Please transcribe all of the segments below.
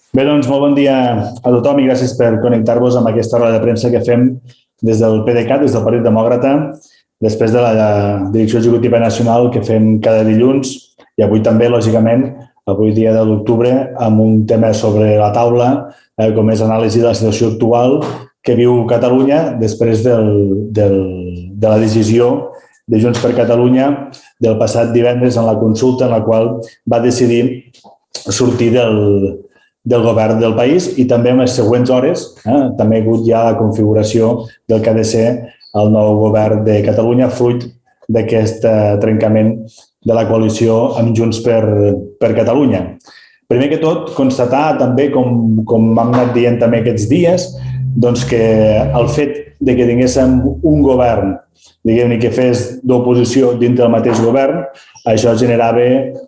Bé, doncs, molt bon dia a tothom i gràcies per connectar-vos amb aquesta roda de premsa que fem des del PDeCAT, des del Partit Demòcrata, després de la Direcció Executiva Nacional que fem cada dilluns i avui també, lògicament, avui dia de l'octubre, amb un tema sobre la taula, com és l'anàlisi de la situació actual que viu Catalunya després de la decisió de Junts per Catalunya del passat divendres en la consulta en la qual va decidir sortir del govern del país i també en les següents hores també ha hagut ja la configuració del que ha de ser el nou govern de Catalunya fruit d'aquest trencament de la coalició amb Junts per Catalunya. Primer que tot, constatar també, com hem anat dient també aquests dies, doncs que el fet de que tinguéssim un govern diguem-ne que fes d'oposició dintre del mateix govern, això generava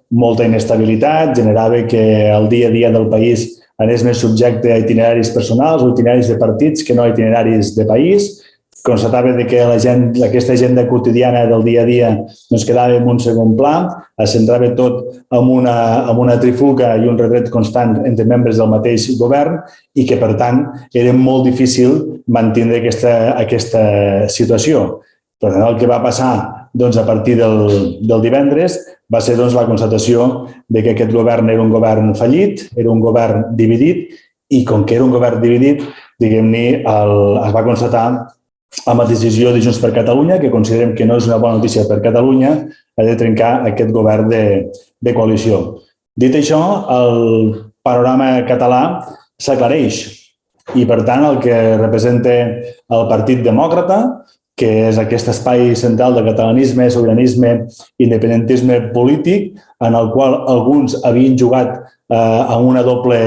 molta inestabilitat, generava que el dia a dia del país anés més subjecte a itineraris personals o itineraris de partits que no a itineraris de país. Constatava que aquesta agenda quotidiana del dia a dia doncs quedava en un segon pla, es centrava tot en una trifulca i un retret constant entre membres del mateix govern i que, per tant, era molt difícil mantenir aquesta situació. Per tant, el que va passar a partir del divendres va ser la constatació que aquest govern era un govern fallit, era un govern dividit i com que era un govern dividit, diguem-ne, es va constatar amb la decisió de Junts per Catalunya, que considerem que no és una bona notícia per Catalunya, ha de trencar aquest govern de coalició. Dit això, el panorama català s'aclareix i, per tant, el que representa el Partit Demòcrata, que és aquest espai central de catalanisme, sobiranisme i independentisme polític, en el qual alguns havien jugat amb una doble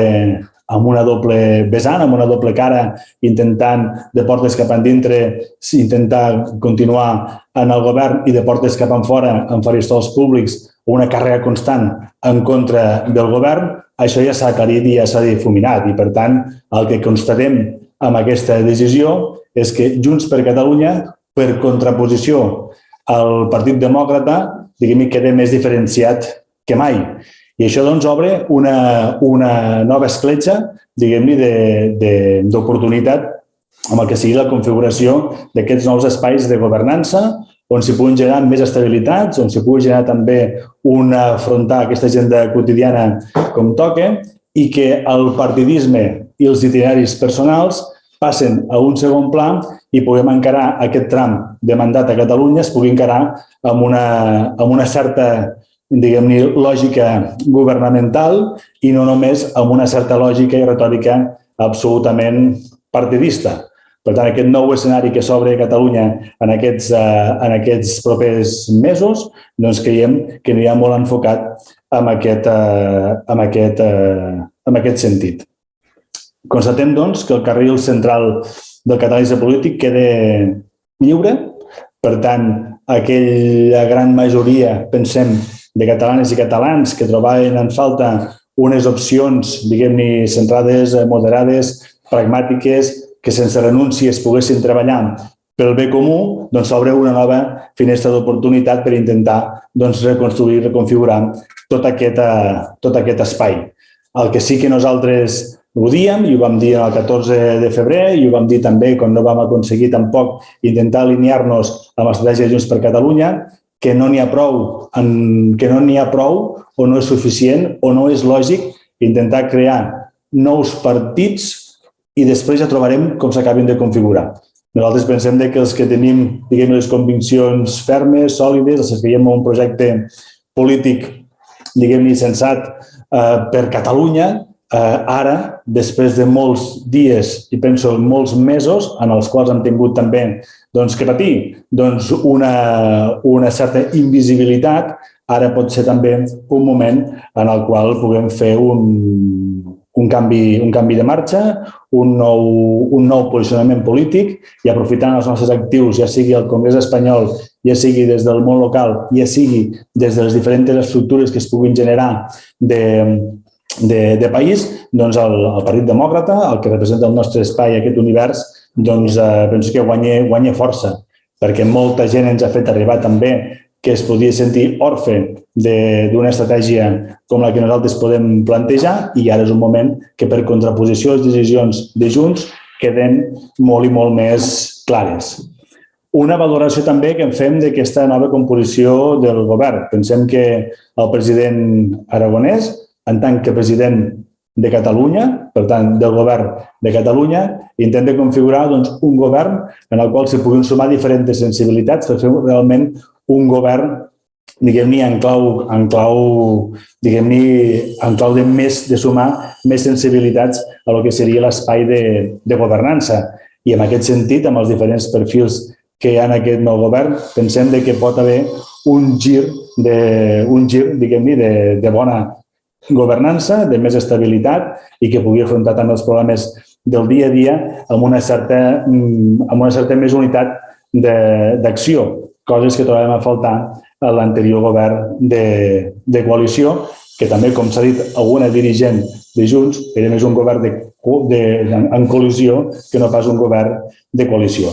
vessant, amb una doble cara, intentant de portes cap endintre intentar continuar en el govern i de portes cap enfora, en faristols públics, una càrrega constant en contra del govern, això ja s'ha aclarit i ja s'ha difuminat. I, per tant, el que constatem amb aquesta decisió és que Junts per Catalunya, per contraposició al Partit Demòcrata, diguem-ne, queda més diferenciat que mai. I això, doncs, obre una nova escletxa, diguem-ne, d'oportunitat amb el que sigui la configuració d'aquests nous espais de governança, on s'hi puguin generar més estabilitats, on s'hi pugui generar també afrontar aquesta agenda quotidiana com toca i que el partidisme i els itineraris personals passen a un segon pla i puguem encarar aquest tram de mandat a Catalunya, es pugui encarar amb una certa, diguem-ne, lògica governamental i no només amb una certa lògica i retòrica absolutament partidista. Per tant, aquest nou escenari que s'obre a Catalunya en aquests propers mesos, doncs creiem que anirà molt enfocat en aquest sentit. Constatem, doncs, que el carril central del catalanisme polític queda lliure. Per tant, aquella gran majoria, pensem, de catalanes i catalans que trobaven en falta unes opcions, diguem-ne, centrades, moderades, pragmàtiques, que sense renúncies poguessin treballar pel bé comú, doncs s'obre una nova finestra d'oportunitat per intentar reconstruir i reconfigurar tot aquest espai. El que sí que nosaltres ho diem, i ho vam dir el 14 de febrer, i ho vam dir també quan no vam aconseguir tampoc intentar alinear-nos amb l'estratègia de Junts per Catalunya, que no n'hi ha prou o no és suficient o no és lògic intentar crear nous partits i després ja trobarem com s'acabin de configurar. Nosaltres pensem que els que tenim, diguem, les conviccions fermes, sòlides, els que creiem en un projecte polític, diguem-ne, sensat per Catalunya, ara, després de molts dies i penso molts mesos en els quals hem tingut també que patir una certa invisibilitat, ara pot ser també un moment en el qual puguem fer un canvi de marxa, un nou posicionament polític i aprofitant els nostres actius, ja sigui el Congrés espanyol, ja sigui des del món local, ja sigui des de les diferents estructures que es puguin generar de país, doncs el Partit Demòcrata, el que representa el nostre espai, aquest univers, doncs penso que guanya força, perquè molta gent ens ha fet arribar també que es podria sentir orfe d'una estratègia com la que nosaltres podem plantejar i ara és un moment que per contraposició les decisions de Junts queden molt i molt més clares. Una valoració també que en fem d'aquesta nova composició del govern. Pensem que el president Aragonès, en tant que president de Catalunya, per tant, del govern de Catalunya, intenta configurar un govern en el qual s'hi puguin sumar diferents sensibilitats per fer realment un govern, diguem-ne, en clau de sumar més sensibilitats a lo que seria l'espai de governança. I en aquest sentit, amb els diferents perfils que hi ha en aquest nou govern, pensem que pot haver un gir, diguem-ne, de bona governança, de més estabilitat i que pugui afrontar també els problemes del dia a dia amb una certa més unitat d'acció, coses que trobem a faltar a l'anterior govern de coalició, que també, com s'ha dit, alguna dirigent de Junts era més un govern en col·lisió que no pas un govern de coalició.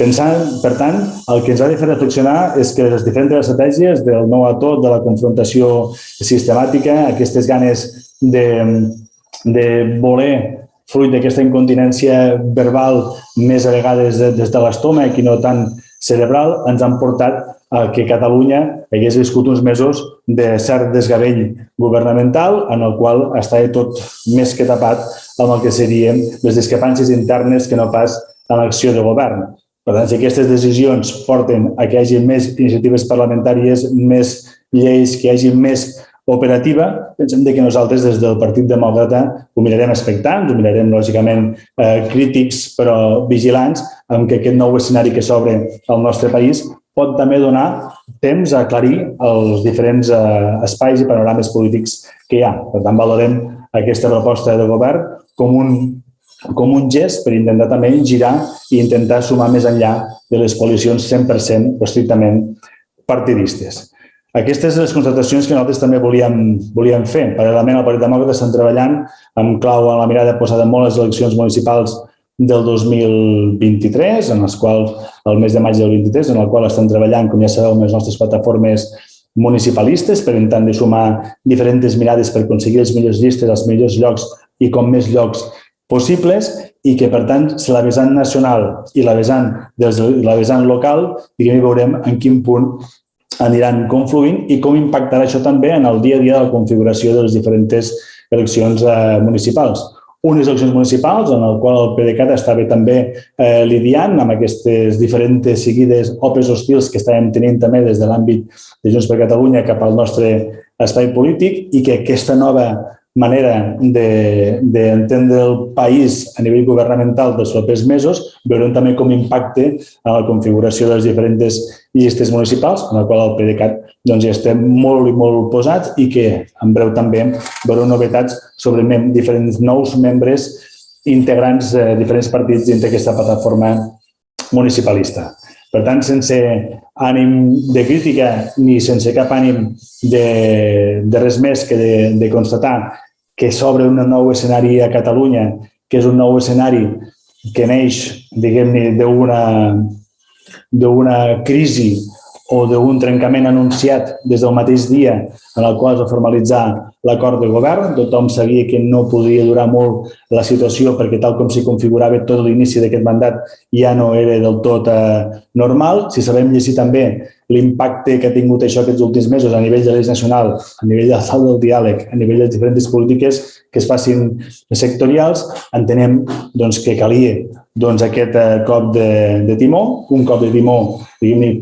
Pensant, per tant, el que ens ha de fer reflexionar és que les diferents estratègies del nou a tot, de la confrontació sistemàtica, aquestes ganes de voler, fruit d'aquesta incontinència verbal més a vegades des de l'estómac i no tant cerebral, ens han portat a que Catalunya hagués viscut uns mesos de cert desgavell governamental en el qual estava tot més que tapat amb el que serien les discrepàncies internes que no pas a l'acció de govern. Per tant, si aquestes decisions porten a que hi hagi més iniciatives parlamentàries, més lleis, que hi hagi més operativa, pensem que nosaltres des del Partit Demòcrata ho mirarem expectants, ho mirarem lògicament crítics però vigilants amb que aquest nou escenari que s'obre al nostre país pot també donar temps a aclarir els diferents espais i panorames polítics que hi ha. Per tant, valorem aquesta proposta de govern com un gest per intentar també girar i intentar sumar més enllà de les coalicions 100% o estrictament partidistes. Aquestes són les constatacions que nosaltres també volíem fer. Paral·lelament, al Partit Demòcrata estem treballant amb clau a la mirada posada molt les eleccions municipals del 2023, en les quals, el mes de maig del 23, en el qual estem treballant, com ja sabeu, amb les nostres plataformes municipalistes per intentar de sumar diferents mirades per aconseguir les millors llistes, els millors llocs i com més llocs possibles i que, per tant, si la vessant nacional i la vessant local, veurem en quin punt aniran confluint i com impactarà això també en el dia a dia de la configuració de les diferents eleccions municipals. Unes eleccions municipals en el qual el PDeCAT estava també lidiant amb aquestes diferents seguides opes hostils que estàvem tenint també des de l'àmbit de Junts per Catalunya cap al nostre espai polític i que aquesta nova manera d'entendre el país a nivell governamental dels propers mesos, veurem també com impacte en la configuració de les diferents llistes municipals, en la qual el PDeCAT ja estem molt i molt posats i que en breu també veurem novetats sobre diferents nous membres integrants de diferents partits dins d'aquesta plataforma municipalista. Per tant, sense ànim de crítica ni sense cap ànim de res més que de constatar que s'obre un nou escenari a Catalunya, que és un nou escenari que neix, diguem-ne, d'una crisi o d'un trencament anunciat des del mateix dia en el qual es va formalitzar l'acord de govern. Tothom sabia que no podria durar molt la situació perquè tal com s'hi configurava tot l'inici d'aquest mandat ja no era del tot normal. Si sabem llegir també l'impacte que ha tingut això aquests últims mesos a nivell de l'eix nacional, a nivell del salt del diàleg, a nivell de les diferents polítiques que es facin sectorials, entenem que calia aquest cop de timó, un cop de timó,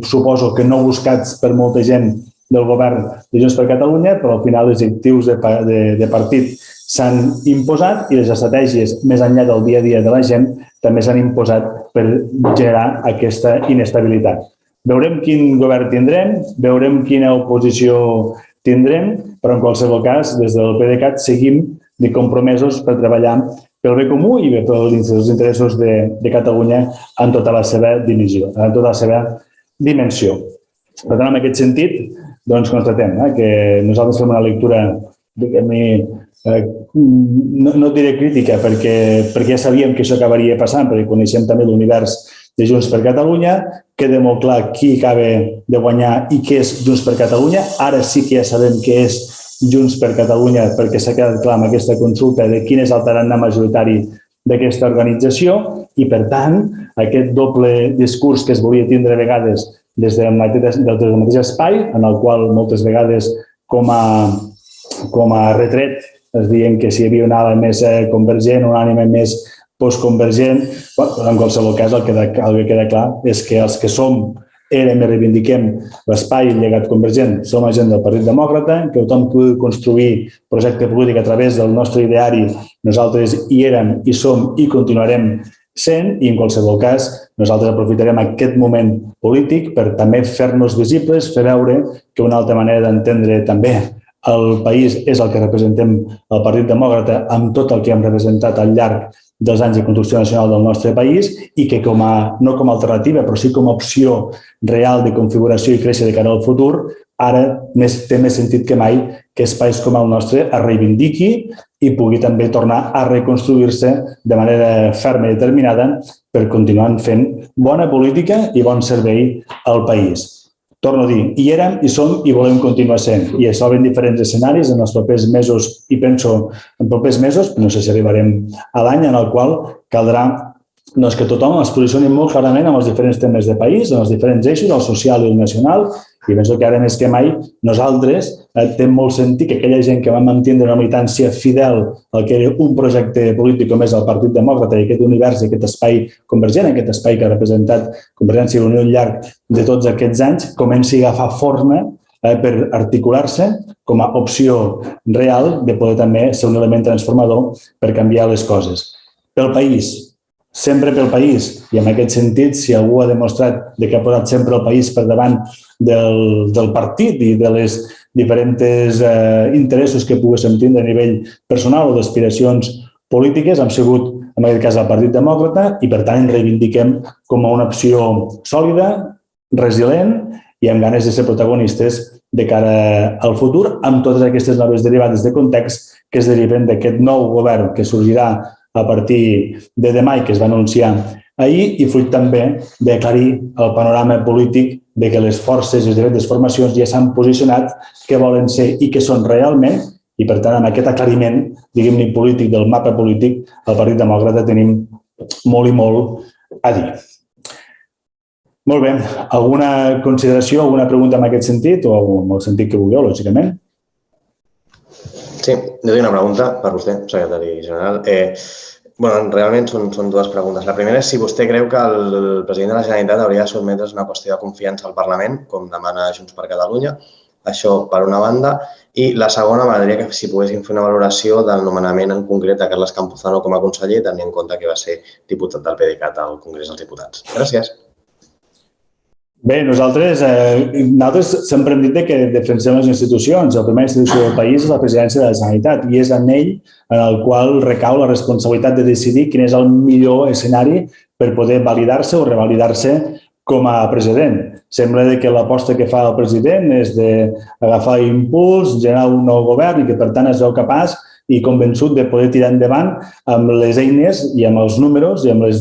suposo que no buscats per molta gent del govern de Junts per Catalunya, però al final els objectius de partit s'han imposat i les estratègies més enllà del dia a dia de la gent també s'han imposat per generar aquesta inestabilitat. Veurem quin govern tindrem, veurem quina oposició tindrem, però en qualsevol cas, des del PDeCAT seguim compromesos per treballar pel bé comú i pels interessos de Catalunya en tota la seva dimensió. Per tant, en aquest sentit, constatem que nosaltres fem una lectura, no diré crítica, perquè ja sabíem que això acabaria passant, perquè coneixem també l'univers de Junts per Catalunya, queda molt clar qui acaba de guanyar i què és Junts per Catalunya. Ara sí que ja sabem què és Junts per Catalunya perquè s'ha quedat clar amb aquesta consulta de quin és el tarannà majoritari d'aquesta organització i, per tant, aquest doble discurs que es volia tindre a vegades des del mateix espai, en el qual moltes vegades com a retret es diuen que si hi havia una ala més convergent, una ànima més postconvergent. En qualsevol cas, el que queda clar és que els que érem i reivindiquem l'espai llegat convergent, som la gent del Partit Demòcrata, que tothom pugui construir projecte polític a través del nostre ideari. Nosaltres hi érem, hi som i continuarem sent, i en qualsevol cas nosaltres aprofitarem aquest moment polític per també fer-nos visibles, fer veure que una altra manera d'entendre també el país és el que representem el Partit Demòcrata amb tot el que hem representat al llarg dels anys de construcció nacional del nostre país i que no com a alternativa, però sí com a opció real de configuració i créixer de cara al futur, ara té més sentit que mai que espais com el nostre es reivindiqui i pugui també tornar a reconstruir-se de manera ferma i determinada per continuar fent bona política i bon servei al país. Torno a dir, hi érem, hi som i volem continuar sent. I això en diferents escenaris en els propers mesos i penso en propers mesos, no sé si arribarem a l'any, en el qual caldrà que tothom es posicioni molt clarament en els diferents temes de país, en els diferents eixos, el social i el nacional, i penso que ara més que mai nosaltres té molt sentit que aquella gent que vam mantindre una militància fidel al que era un projecte polític com és el Partit Demòcrata i aquest univers i aquest espai convergent, aquest espai que ha representat Convergència i Unió al llarg de tots aquests anys, comenci a agafar forma per articular-se com a opció real de poder també ser un element transformador per canviar les coses. Pel país, sempre pel país, i en aquest sentit, si algú ha demostrat que ha posat sempre el país per davant del partit i de les diferents interessos que poguéssim tindre a nivell personal o d'aspiracions polítiques, hem sigut, en aquest cas, el Partit Demòcrata i, per tant, ens reivindiquem com a una opció sòlida, resilient i amb ganes de ser protagonistes de cara al futur amb totes aquestes noves derivades de context que es deriven d'aquest nou govern que sorgirà a partir de demà i que es va anunciar ahir i fruit també d'aclarir el panorama polític de que les forces i les diferents formacions ja s'han posicionat què volen ser i què són realment i, per tant, amb aquest aclariment, diguem-ne, polític del mapa polític, al Partit Demòcrata tenim molt i molt a dir. Molt bé. Alguna consideració, alguna pregunta en aquest sentit o en el sentit que vulgueu, lògicament? Sí, jo tinc una pregunta per vostè, secretari general. Realment són dues preguntes. La primera és si vostè creu que el president de la Generalitat hauria de sotmetre's una qüestió de confiança al Parlament, com demana Junts per Catalunya, això per una banda, i la segona m'agradaria que si poguéssim fer una valoració del nomenament en concret de Carles Campuzano com a conseller, tenint en compte que va ser diputat del PDeCAT al Congrés dels Diputats. Gràcies. Bé, nosaltres sempre hem dit que defensem les institucions. La primera institució del país és la presidència de la Generalitat i és en ell en el qual recau la responsabilitat de decidir quin és el millor escenari per poder validar-se o revalidar-se com a president. Sembla que l'aposta que fa el president és d'agafar impuls, generar un nou govern i que, per tant, es veu capaç i convençut de poder tirar endavant amb les eines i amb els números i amb les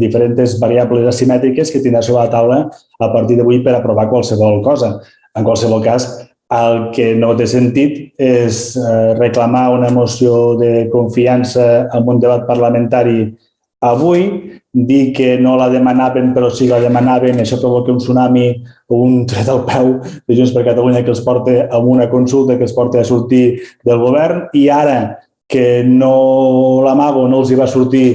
diferents variables asimètriques que tindrà sobre la taula a partir d'avui per aprovar qualsevol cosa. En qualsevol cas, el que no té sentit és reclamar una moció de confiança en un debat parlamentari avui, dir que no la demanaven però sí la demanaven, això provoca un tsunami o un tret al peu de Junts per Catalunya que els porta a una consulta, que els porta a sortir del govern i ara que no l'amago no els hi va sortir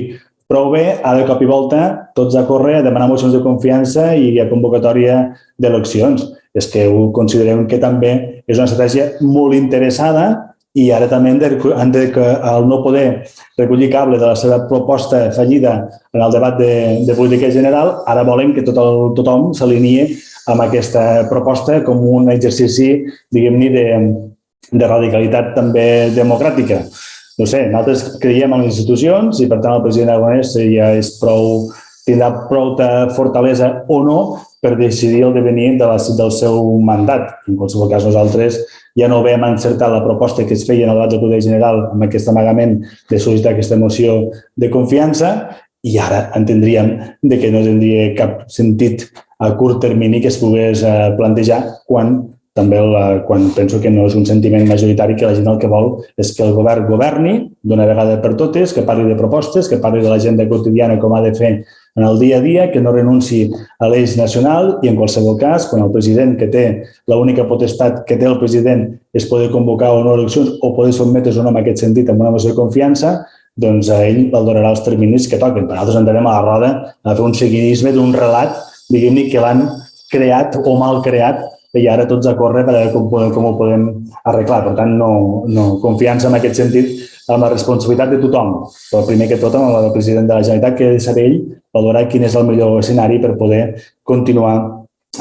prou bé, ara de cop i volta tots a córrer a demanar mocions de confiança i a convocatòria d'eleccions. És que ho considerem que també és una estratègia molt interessada i ara també al no poder recollir cable de la seva proposta fallida en el debat de política general, ara volen que tothom s'alineï amb aquesta proposta com un exercici, diguem-ne, de radicalitat també democràtica. No sé, nosaltres creiem en les institucions i, per tant, el president Aragonès ja tindrà prou fortalesa o no per decidir el devenir del seu mandat. En qualsevol cas, nosaltres ja no vam encertar la proposta que es feia en el debat del Poder General amb aquest amagament de sol·licitar aquesta moció de confiança i ara entendríem que no tindria cap sentit a curt termini que es pogués plantejar quan penso que no és un sentiment majoritari, que la gent el que vol és que el govern governi d'una vegada per totes, que parli de propostes, que parli de l'agenda quotidiana com ha de fer en el dia a dia, que no renunci a l'eix nacional i, en qualsevol cas, quan el president, que té l'única potestat que té el president és poder convocar o no eleccions o poder sotmetre's o no en aquest sentit amb una moció de confiança, doncs a ell el donarà els terminis que toquen. Per nosaltres entrarem a la roda a fer un seguidisme d'un relat, diguem-ne, que l'han creat o mal creat i ara tots a córrer per veure com ho podem arreglar. Per tant, no confiança en aquest sentit amb la responsabilitat de tothom, però primer que tot amb la del president de la Generalitat, que ha de saber ell valorar quin és el millor escenari per poder continuar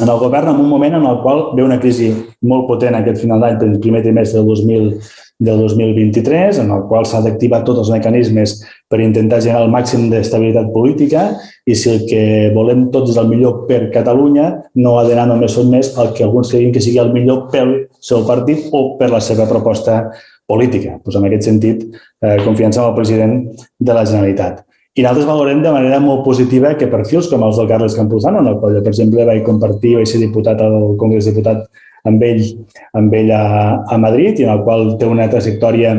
en el govern en un moment en el qual ve una crisi molt potent aquest final d'any, el primer trimestre del 2023, en el qual s'ha d'activar tots els mecanismes per intentar generar el màxim d'estabilitat política i si el que volem tots és el millor per Catalunya, no ha d'anar només sotmès al que alguns creguin que sigui el millor pel seu partit o per la seva proposta política. Doncs en aquest sentit, confiança en el president de la Generalitat. I nosaltres valorem de manera molt positiva que perfils com els del Carles Campuzano, en el qual jo, per exemple, vaig ser diputat al Congrés Diputat amb ell a Madrid i en el qual té una trajectòria,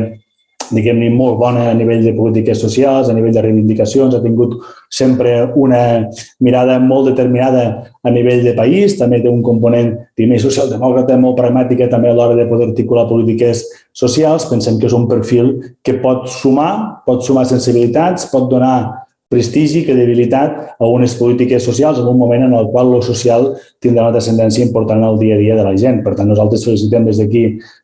diguem-ne, molt bona a nivell de polítiques socials, a nivell de reivindicacions, ha tingut sempre una mirada molt determinada a nivell de país, també té un component, diguem-ne, socialdemòcrata molt pragmàtica també a l'hora de poder articular polítiques socials. Pensem que és un perfil que pot sumar sensibilitats, pot donar prestigi, credibilitat a unes polítiques socials en un moment en el qual lo social tindrà una transcendència important al dia a dia de la gent. Per tant, nosaltres felicitem des d'aquí,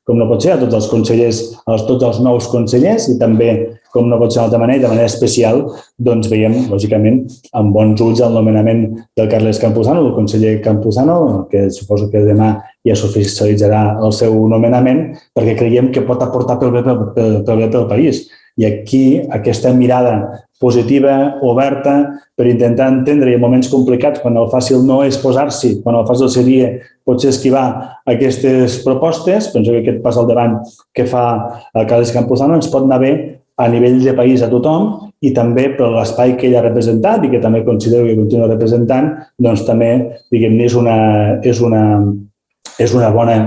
com no pot ser, a tots els consellers, a tots els nous consellers i també, com no pot ser d'altra manera, de manera especial, doncs veiem, lògicament, amb bons ulls el nomenament del Carles Campuzano, del conseller Campuzano, que suposo que demà ja s'oficialitzarà el seu nomenament, perquè creiem que pot aportar pel bé pel país. I aquí aquesta mirada positiva, oberta, per intentar entendre i en moments complicats, quan el fàcil no és posar-s'hi, quan el fàcil seria potser esquivar aquestes propostes, penso que aquest pas al davant que fa el Carles Campuzano ens pot anar bé a nivell de país a tothom i també per l'espai que ell ha representat i que també considero que continua representant, doncs també, diguem-ne, és una bona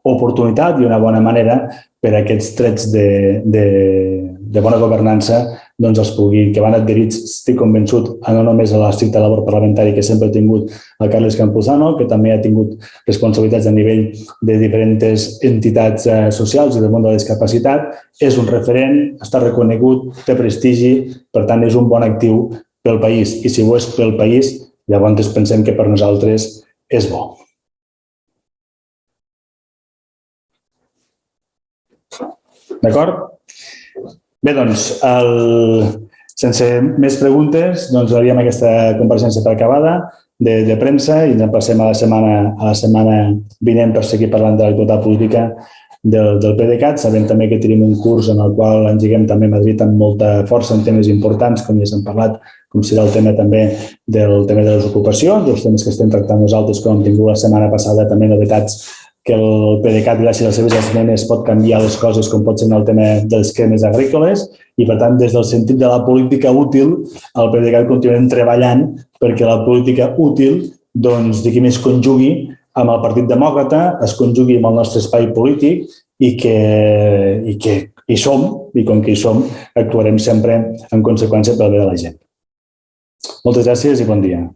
oportunitat i una bona manera per a aquests trets de bona governança doncs que van adherits, estic convençut, no només a l'estricta labor parlamentària que sempre ha tingut el Carles Campuzano, que també ha tingut responsabilitats a nivell de diferents entitats socials i del món de la discapacitat, és un referent, està reconegut, té prestigi, per tant és un bon actiu pel país. I si ho és pel país, llavors pensem que per nosaltres és bo. D'acord? Bé, doncs, sense més preguntes, doncs havíem aquesta compareixença per acabada de premsa i ens passem a la setmana vinent per seguir parlant de l'actualitat política del PDeCAT. Sabem també que tenim un curs en el qual engeguem també a Madrid amb molta força en temes importants, com ja s'han parlat, com serà el tema també de les ocupacions, els temes que estem tractant nosaltres, com hem tingut la setmana passada, també novetats que el PDeCAT, gràcies a les seves esmenes, pot canviar les coses, com pot ser en el tema dels cremes agrícoles, i per tant, des del sentit de la política útil, al PDeCAT continuem treballant perquè la política útil, doncs, diguem, es conjugui amb el Partit Demòcrata, es conjugui amb el nostre espai polític i que hi som, i com que hi som, actuarem sempre en conseqüència pel bé de la gent. Moltes gràcies i bon dia.